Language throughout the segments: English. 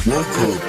Welcome.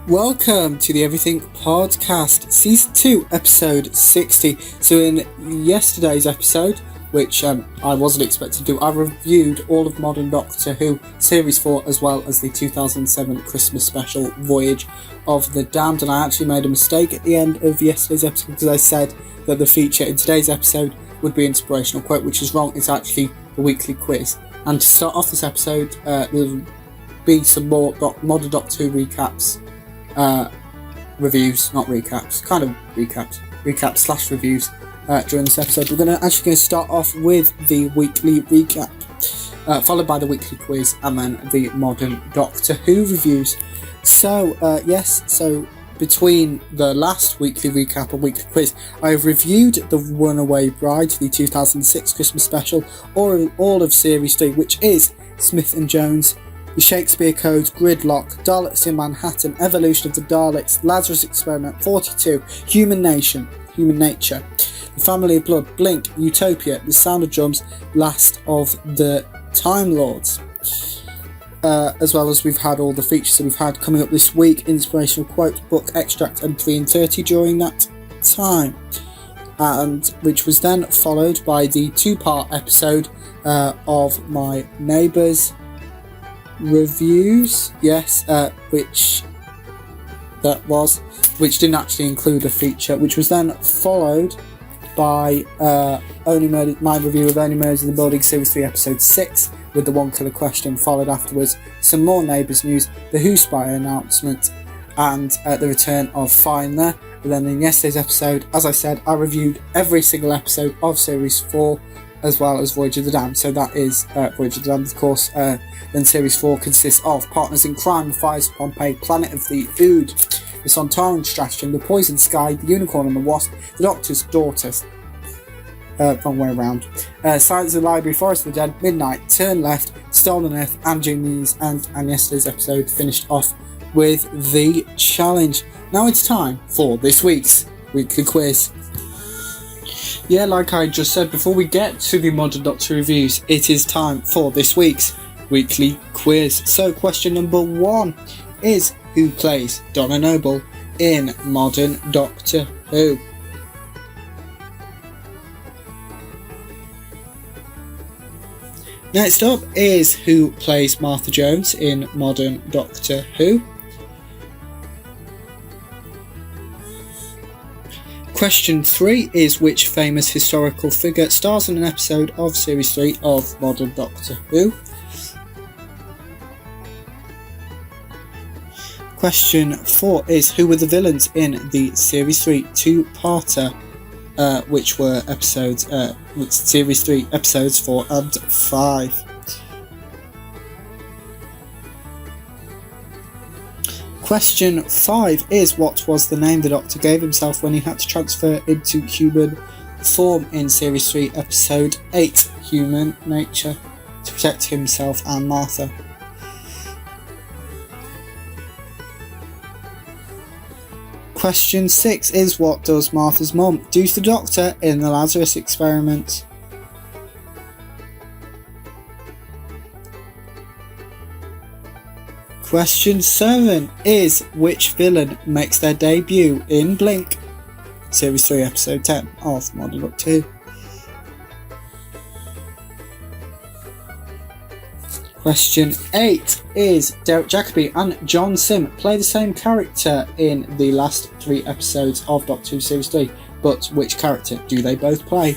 Welcome to the Everything Podcast, Season 2, Episode 60. So in yesterday's episode, which I wasn't expected to do, I reviewed all of Modern Doctor Who Series 4 as well as the 2007 Christmas special, Voyage of the Damned, and I actually made a mistake at the end of yesterday's episode because I said that the feature in today's episode would be inspirational quote, which is wrong. It's actually the weekly quiz. And to start off this episode, there'll be some more Modern Doctor Who recaps. Reviews, not recaps, kind of recaps slash reviews during this episode. We're going to start off with the weekly recap, followed by the weekly quiz, and then the Modern Doctor Who reviews. So between the last weekly recap and weekly quiz, I've reviewed The Runaway Bride, the 2006 Christmas special, or all of Series 3, which is Smith and Jones, The Shakespeare Code, Gridlock, Daleks in Manhattan, Evolution of the Daleks, Lazarus Experiment 42, Human Nature, The Family of Blood, Blink, Utopia, The Sound of Drums, Last of the Time Lords. As well as we've had all the features that we've had coming up this week, inspirational quote, book extract, and 3 and 30 during that time. And which was then followed by the 2-part episode of My Neighbours reviews, which didn't actually include a feature, which was then followed by my review of Only Murders in the Building Series 3 Episode 6 with the One Killer Question, followed afterwards some more Neighbours news, the Who Spy announcement, and the return of Find There. And then in yesterday's episode, as I said, I reviewed every single episode of Series 4 as well as Voyage of the Damned. So that is Voyage of the Damned, of course. Then Series 4 consists of Partners in Crime, Fires of Pompeii, Planet of the Ood, The Sontaran Stratagem, The Poisoned Sky, The Unicorn and the Wasp, The Doctor's Daughter, wrong way around, Silence of the Library, Forest of the Dead, Midnight, Turn Left, Stolen Earth, and Jimmy's, and yesterday's episode finished off with The Challenge. Now it's time for this week's weekly quiz. Yeah, like I just said, before we get to the Modern Doctor reviews, it is time for this week's weekly quiz. So question number 1 is, who plays Donna Noble in Modern Doctor Who? Next up is, who plays Martha Jones in Modern Doctor Who? Question 3 is, which famous historical figure stars in an episode of Series 3 of Modern Doctor Who? Question 4 is, who were the villains in the Series 3 two-parter, which were episodes, Series 3 episodes 4 and 5. Question 5 is, what was the name the Doctor gave himself when he had to transfer into human form in Series 3 Episode 8, Human Nature, to protect himself and Martha? Question 6 is, what does Martha's mum do to the Doctor in the Lazarus Experiment? Question 7 is, which villain makes their debut in Blink, Series 3 Episode 10 of Modern Doctor Who? Question 8 is Derek Jacobi and John Sim play the same character in the last 3 episodes of Doctor Who Series 3, but which character do they both play?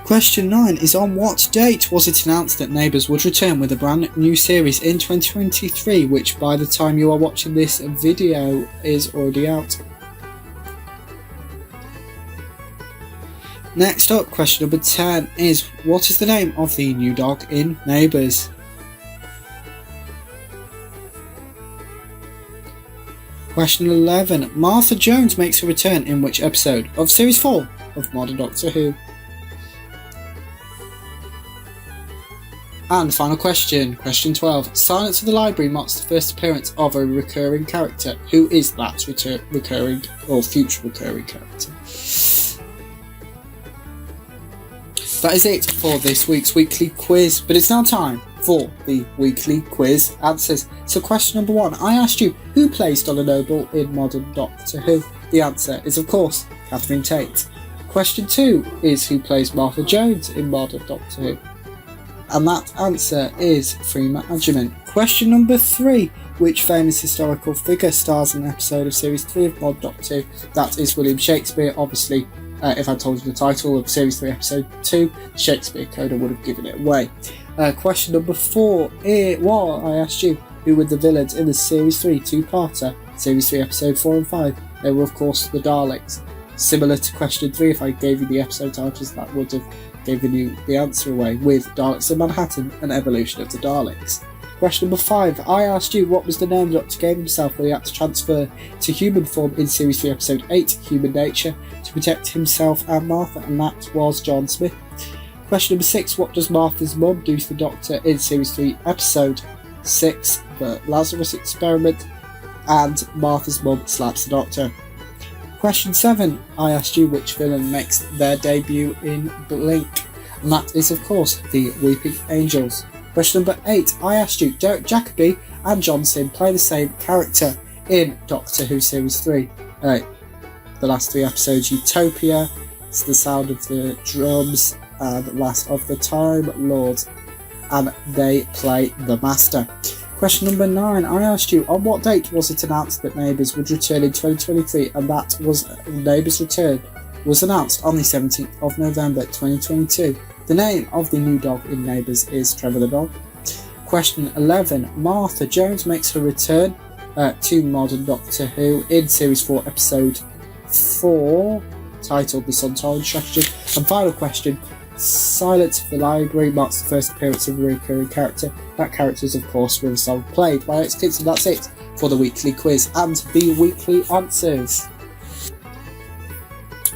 Question 9 is on what date was it announced that Neighbours would return with a brand new series in 2023, which by the time you are watching this video is already out. Next up, question number 10 is what is the name of the new dog in Neighbours? Question 11, Martha Jones makes her return in which episode of Series 4 of Modern Doctor Who? And final question, question 12, Silence of the Library marks the first appearance of a recurring character. Who is that recurring or future recurring character? That is it for this week's weekly quiz, but it's now time for the weekly quiz answers. So question number 1, I asked you who plays Donna Noble in Modern Doctor Who. The answer is of course Catherine Tate. Question 2 is who plays Martha Jones in Modern Doctor Who. And that answer is Freema Agyeman. Question number 3, which famous historical figure stars in an episode of Series 3 of Modern Doctor Who? That is William Shakespeare. Obviously, if I told you the title of Series 3 Episode 2, the Shakespeare Coda would have given it away. Question number 4, I asked you who were the villains in the Series 3 two-parter, Series 3 Episode 4 and 5. They were of course the Daleks. Similar to question 3, if I gave you the episode titles, that would have given you the answer away, with Daleks in Manhattan and Evolution of the Daleks. Question number 5, I asked you what was the name the Doctor gave himself when he had to transfer to human form in Series 3 Episode 8, Human Nature, to protect himself and Martha, and that was John Smith. Question number 6, what does Martha's mum do to the Doctor in Series 3 Episode 6, The Lazarus Experiment, and Martha's mum slaps the Doctor. Question 7, I asked you which villain makes their debut in Blink, and that is of course the Weeping Angels. Question number 8, I asked you Derek Jacobi and John Sim play the same character in Doctor Who Series 3. The last 3 episodes, Utopia, It's the Sound of the Drums, and Last of the Time Lords, and they play the Master. Question number 9, I asked you on what date was it announced that Neighbours would return in 2023, and that was Neighbours' return was announced on the 17th of November 2022. The name of the new dog in Neighbours is Trevor the Dog. Question 11, Martha Jones makes her return to Modern Doctor Who in Series 4 Episode 4, titled The Sontaran Strategy. And final question, Silence of the Library marks the first appearance of a recurring character. That character is of course Riversong, played by Alex Kingston. That's it for the weekly quiz and the weekly answers.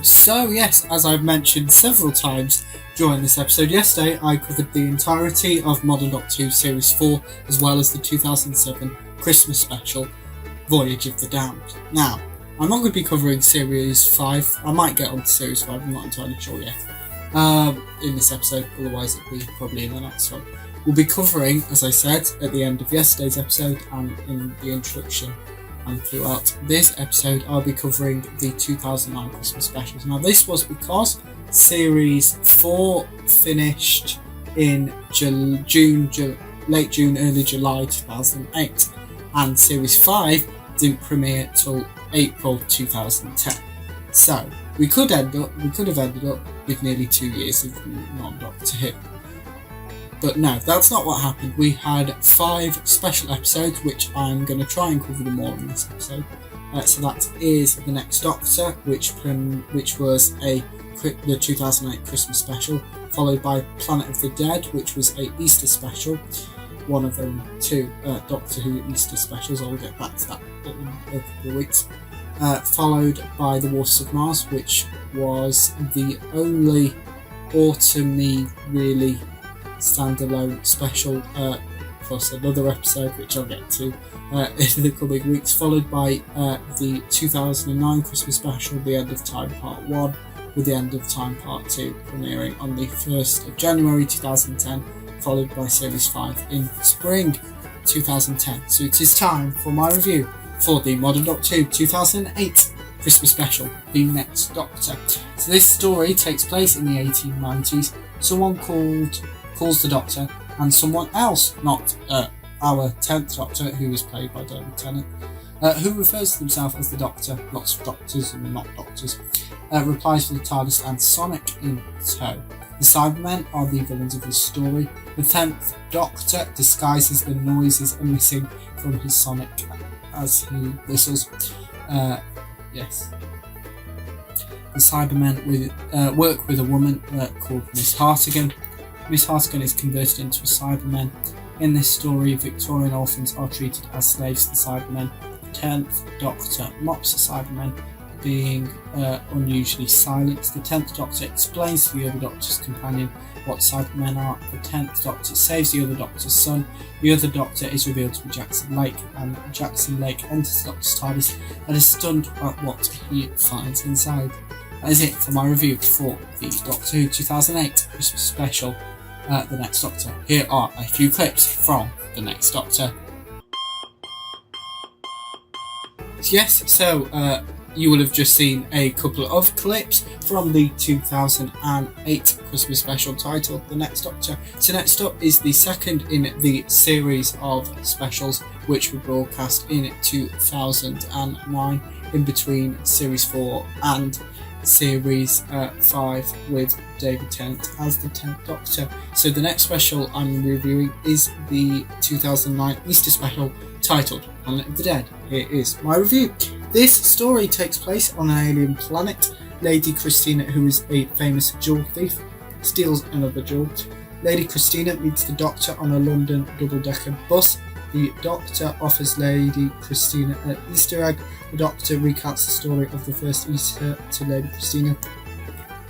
So yes, as I've mentioned several times during this episode, yesterday I covered the entirety of Modern Doctor Who Series 4 as well as the 2007 Christmas special, Voyage of the Damned. Now, I'm not going to be covering Series 5, I might get on to Series 5, I'm not entirely sure yet, in this episode, otherwise it'll be probably in the next one. We'll be covering, as I said, at the end of yesterday's episode and in the introduction and throughout this episode, I'll be covering the 2009 Christmas specials. Now this was because Series 4 finished in late June, early July 2008, and Series 5 didn't premiere till April 2010. So we could have ended up with nearly 2 years of non-Doctor Who. But no, that's not what happened. We had 5 special episodes, which I'm going to try and cover them all in this episode. So that is The Next Doctor, which was the 2008 Christmas special, followed by Planet of the Dead, which was a Easter special. One of them 2 Doctor Who Easter specials. I'll get back to that in a couple of weeks. Followed by The Waters of Mars, which was the only autumny really standalone special, plus another episode which I'll get to in the coming weeks, followed by the 2009 Christmas special, The End of Time Part 1, with The End of Time Part 2 premiering on the 1st of January 2010, followed by Series 5 in spring 2010. So it is time for my review for the Modern Doctor Who 2008 Christmas special, The Next Doctor. So this story takes place in the 1890s. Someone calls the Doctor, and someone else, not our 10th Doctor, who was played by David Tennant, who refers to themselves as the Doctor, lots of doctors and not doctors, replies for the TARDIS and Sonic in tow. The Cybermen are the villains of this story. The 10th Doctor disguises the noises emitting from his Sonic as he whistles. Yes. The Cybermen work with a woman called Miss Hartigan. Miss Hartigan is converted into a Cyberman. In this story, Victorian orphans are treated as slaves to the Cybermen. The 10th Doctor mocks the Cybermen being unusually silent. The 10th Doctor explains to the other Doctor's companion what Cybermen are. The 10th Doctor saves the other Doctor's son. The other Doctor is revealed to be Jackson Lake, and Jackson Lake enters the Doctor's TARDIS and is stunned at what he finds inside. That is it for my review for the Doctor Who 2008 Christmas special, The Next Doctor. Here are a few clips from The Next Doctor. Yes, so you will have just seen a couple of clips from the 2008 Christmas special titled The Next Doctor. So next up is the second in the series of specials which were broadcast in 2009 in between Series 4 and Series 5 with David Tennant as the 10th Doctor. So the next special I'm reviewing is the 2009 Easter special titled Planet of the Dead. Here is my review. This story takes place on an alien planet. Lady Christina, who is a famous jewel thief, steals another jewel. Lady Christina meets the Doctor on a London double-decker bus. The Doctor offers Lady Christina an Easter egg. The Doctor recounts the story of the first Easter to Lady Christina.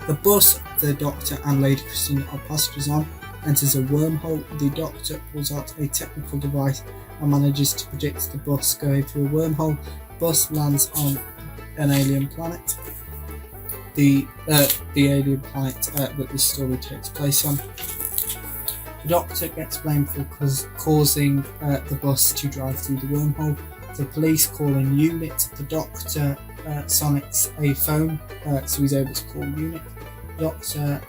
The bus the Doctor and Lady Christina are passengers on enters a wormhole. The Doctor pulls out a technical device and manages to predict the bus going through a wormhole. The bus lands on an alien planet. The alien planet that this story takes place on. The Doctor gets blamed for causing the bus to drive through the wormhole. The police call in UNIT. The Doctor sonics a phone, so he's able to call UNIT. The Doctor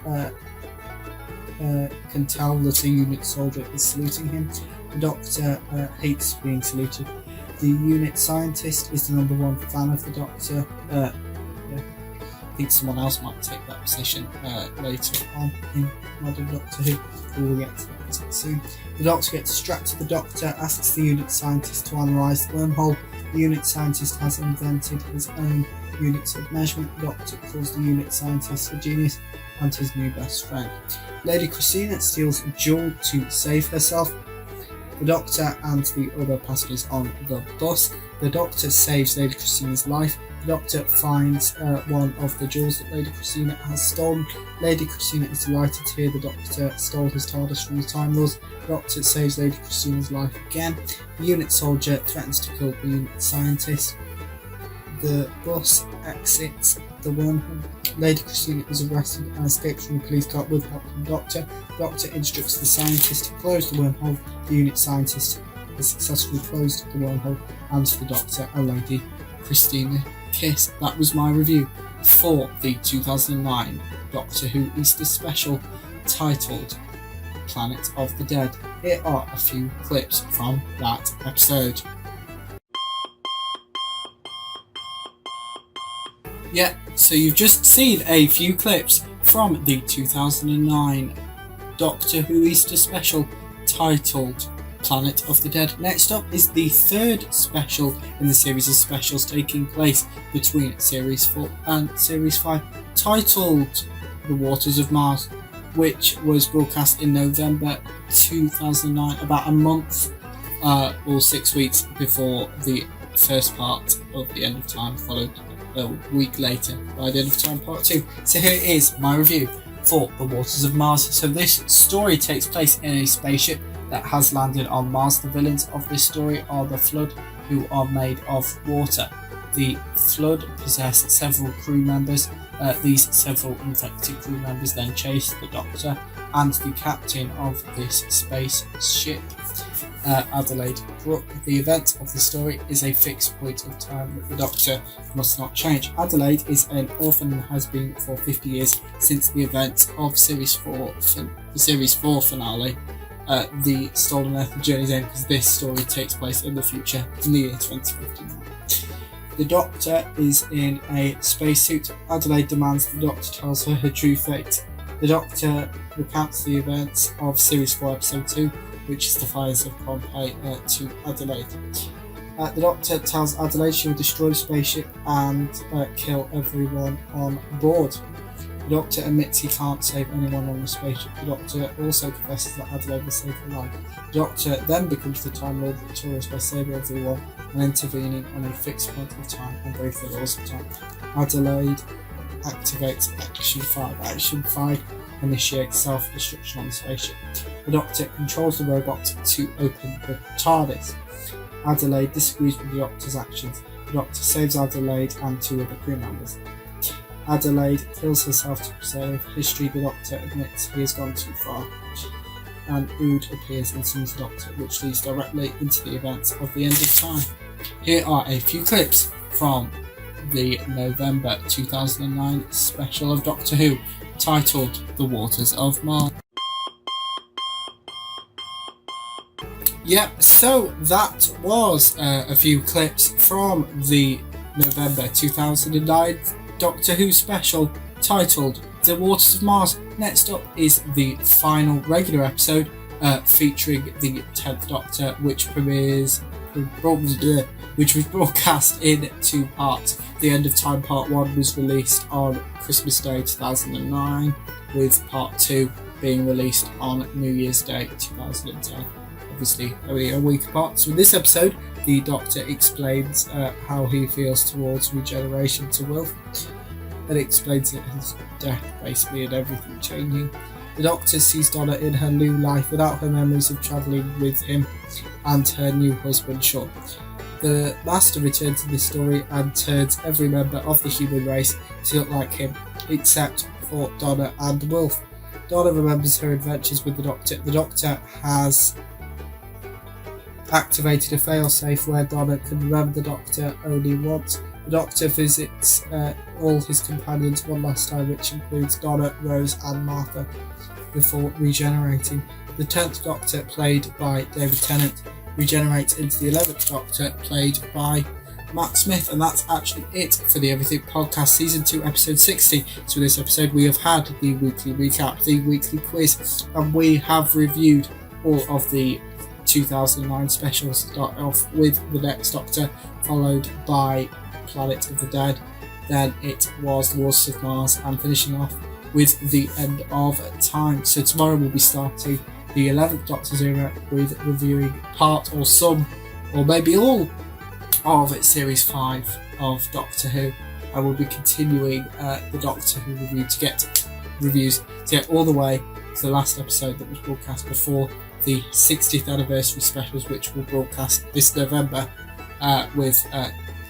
can tell that a UNIT soldier is saluting him. The Doctor hates being saluted. The UNIT scientist is the #1 fan of the Doctor. I think someone else might take that position later on in modern Doctor Who. We'll get to that soon. The Doctor gets distracted. The Doctor asks the UNIT scientist to analyse the wormhole. The UNIT scientist has invented his own units of measurement. The Doctor calls the UNIT scientist a genius and his new best friend. Lady Christina steals a jewel to save herself. The Doctor and the other passengers on the bus. The Doctor saves Lady Christina's life. The Doctor finds one of the jewels that Lady Christina has stolen. Lady Christina is delighted to hear the Doctor stole his TARDIS from the Time Lords. The Doctor saves Lady Christina's life again. The UNIT soldier threatens to kill the UNIT scientist. The bus exits the wormhole. Lady Christina is arrested and escapes from the police car with help from the Doctor. The Doctor instructs the scientist to close the wormhole. The UNIT scientist has successfully closed the wormhole, and the Doctor and Lady Christina kiss. That was my review for the 2009 Doctor Who Easter special titled Planet of the Dead. Here are a few clips from that episode. Yeah, so you've just seen a few clips from the 2009 Doctor Who Easter special titled Planet of the Dead. Next up is the third special in the series of specials taking place between Series 4 and Series 5, titled The Waters of Mars, which was broadcast in November 2009, about a month or 6 weeks before the first part of The End of Time, followed a week later by The End of Time Part 2. So here is my review for The Waters of Mars. So this story takes place in a spaceship that has landed on Mars. The villains of this story are the Flood, who are made of water. The Flood possess several crew members. These several infected crew members then chase the Doctor and the captain of this spaceship. Adelaide Brooke. The event of the story is a fixed point of time that the Doctor must not change. Adelaide is an orphan and has been for 50 years since the events of Series 4 finale, The Stolen Earth and Journey's End, because this story takes place in the future, in the year 2059. The Doctor is in a spacesuit. Adelaide demands the Doctor tells her her true fate. The Doctor recounts the events of Series 4 Episode 2, which is the fires of Pompeii, to Adelaide. The Doctor tells Adelaide she will destroy the spaceship and kill everyone on board. The Doctor admits he can't save anyone on the spaceship. The Doctor also confesses that Adelaide will save her life. The Doctor then becomes the Time Lord victorious by saving everyone and intervening on a fixed point of time and both the laws of time. Adelaide activates Action 5. Action 5 initiates self-destruction on the spaceship. The Doctor controls the robot to open the TARDIS. Adelaide disagrees with the Doctor's actions. The Doctor saves Adelaide and 2 other crew members. Adelaide kills herself to preserve history. The Doctor admits he has gone too far. And Ood appears and summons the Doctor, which leads directly into the events of the end of time. Here are a few clips from the November 2009 special of Doctor Who, titled The Waters of Mars. Yep, so that was a few clips from the November 2009 Doctor Who special titled The Waters of Mars. Next up is the final regular episode featuring the 10th Doctor, which was broadcast in 2 parts. The End of Time Part 1 was released on Christmas Day 2009, with Part 2 being released on New Year's Day 2010. Obviously only a week apart. So in this episode, the Doctor explains how he feels towards regeneration to Wilf, and explains it his death basically and everything changing. The Doctor sees Donna in her new life without her memories of travelling with him and her new husband Sean. The Master returns in the story and turns every member of the human race to look like him, except for Donna and Wilf. Donna remembers her adventures with the Doctor. The Doctor has activated a failsafe where Donna can remember the Doctor only once. The Doctor visits all his companions one last time, which includes Donna, Rose and Martha, before regenerating. The 10th Doctor, played by David Tennant, regenerates into the 11th Doctor, played by Matt Smith. And that's actually it for the Everything Podcast Season 2 Episode 60. So in this episode we have had the weekly recap, the weekly quiz, and we have reviewed all of the 2009 specials. Start off with The Next Doctor, followed by Planet of the Dead, then it was The Waters of Mars, and finishing off with The End of Time. So tomorrow we'll be starting the 11th Doctor's era with reviewing part or some, or maybe all, of Series 5 of Doctor Who, and we'll be continuing the Doctor Who review to get reviews to get all the way to the last episode that was broadcast before the 60th anniversary specials, which will broadcast this November with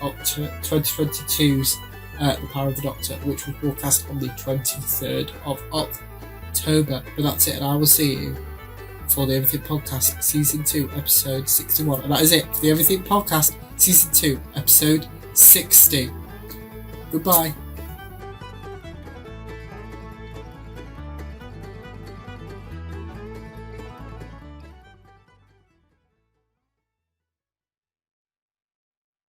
up to 2022's The Power of the Doctor, which was broadcast on the 23rd of October. But that's it, and I will see you for the Everything Podcast Season 2 Episode 61. And that is it for the Everything Podcast Season 2 Episode 60. Goodbye.